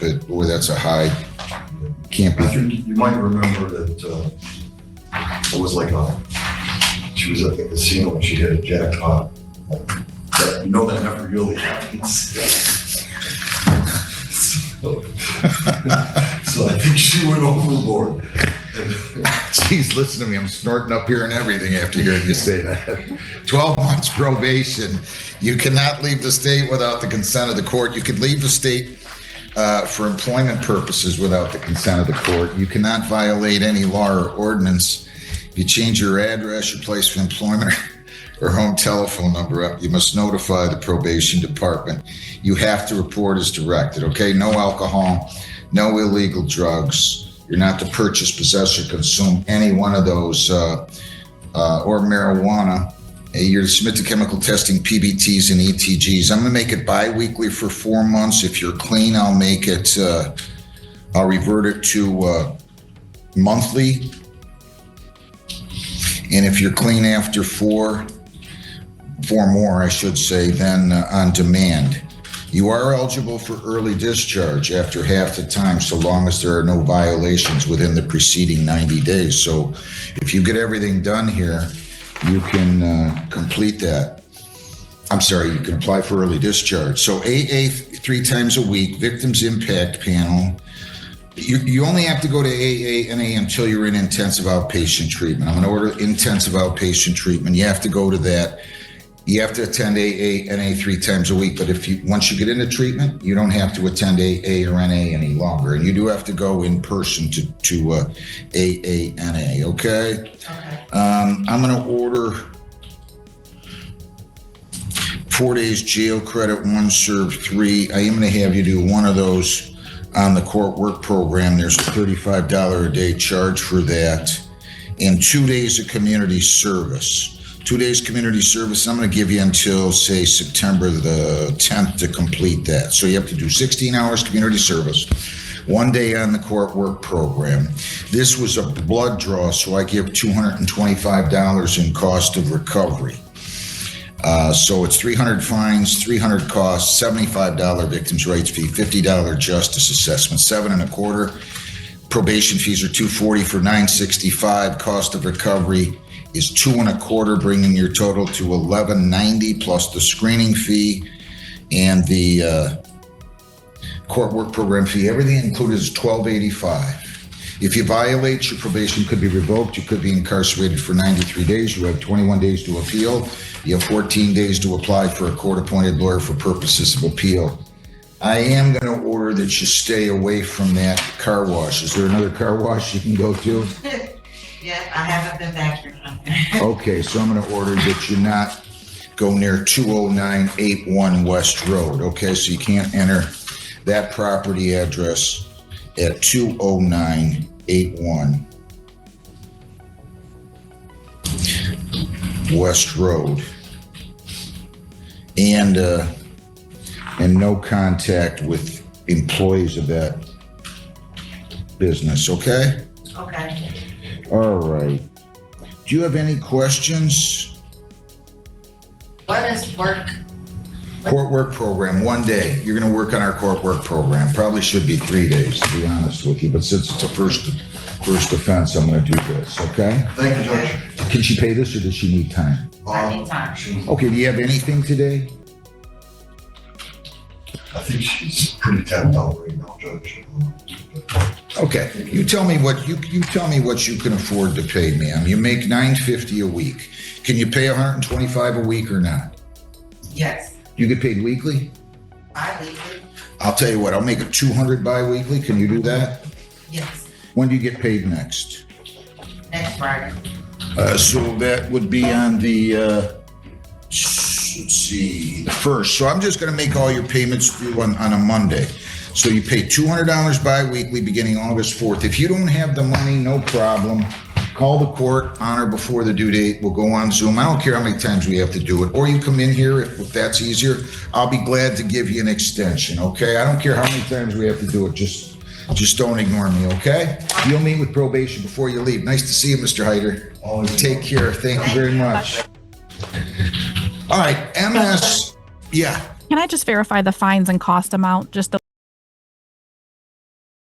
but boy, that's a high. Can't I be. think you might remember that it was like she was at the casino and she had a jackpot. You know that never really happens. So I think she went overboard. Jeez, listen to me. I'm snorting up here and everything after hearing you say that. 12 months probation. You cannot leave the state without the consent of the court. You could leave the state for employment purposes without the consent of the court. You cannot violate any law or ordinance. If you change your address, your place of employment, or home telephone number up, you must notify the probation department. You have to report as directed, okay? No alcohol, no illegal drugs. You're not to purchase, possess, or consume any one of those or marijuana. You're to submit to chemical testing, PBTs and ETGs. I'm going to make it bi-weekly for 4 months. If you're clean, I'll make it, I'll revert it to monthly. And if you're clean after four more, I should say, then on demand. You are eligible for early discharge after half the time, so long as there are no violations within the preceding 90 days. So if you get everything done here, you can complete that. I'm sorry, you can apply for early discharge. So AA 3 times a week, victims impact panel. You only have to go to AA until you're in intensive outpatient treatment. I'm going to order intensive outpatient treatment. You have to go to that. You have to attend AA 3 times a week, but once you get into treatment, you don't have to attend AA or NA any longer, and you do have to go in person to AA, NA. Okay. I'm going to order 4 days jail credit, 1 serve 3. I am going to have you do one of those on the court work program. There's a $35 a day charge for that, and 2 days of community service. 2 days community service. I'm going to give you until, say, September the 10th to complete that. So you have to do 16 hours community service, 1 day on the court work program. This was a blood draw, so I give $225 in cost of recovery. So it's 300 fines, 300 costs, $75 victims' rights fee, $50 justice assessment, 7 1/4. Probation fees are $240 for $965. Cost of recovery is $2 1/4, bringing your total to $1190 plus the screening fee and the court work program fee. Everything included is $1285. If you violate, your probation could be revoked. You could be incarcerated for 93 days. You have 21 days to appeal. You have 14 days to apply for a court-appointed lawyer for purposes of appeal. I am going to order that you stay away from that car wash. Is there another car wash you can go to? Yeah, I haven't been back here. Okay, so I'm going to order that you not go near 20981 West Road. Okay, so you can't enter that property address at 20981 West Road. And no contact with employees of that business, okay? Okay. All right. Do you have any questions? What is work? Court work program, 1 day. You're going to work on our court work program. Probably should be 3 days, to be honest with you. But since it's a first offense, I'm going to do this, okay? Thank you, Judge. Can she pay this or does she need time? I need time. Okay, do you have anything today? I think she's pretty tapped out right now, Judge. Okay, you tell me what you can afford to pay, ma'am. You make $950 a week. Can you pay $125 a week or not? Yes. You get paid weekly? Bi-weekly? I'll tell you what, I'll make it $200 bi-weekly. Can you do that? Yes. When do you get paid next? Next Friday. So that would be on the, let's see, the 1st. So I'm just going to make all your payments due on a Monday. So you pay $200 bi-weekly beginning August 4th. If you don't have the money, no problem. Call the court on or before the due date. We'll go on Zoom. I don't care how many times we have to do it. Or you come in here if that's easier. I'll be glad to give you an extension, okay? I don't care how many times we have to do it. Just don't ignore me, okay? You'll meet with probation before you leave. Nice to see you, Mr. Hyder. Take care. Thank you very much. All right, MS. Yeah. Can I just verify the fines and cost amount, just the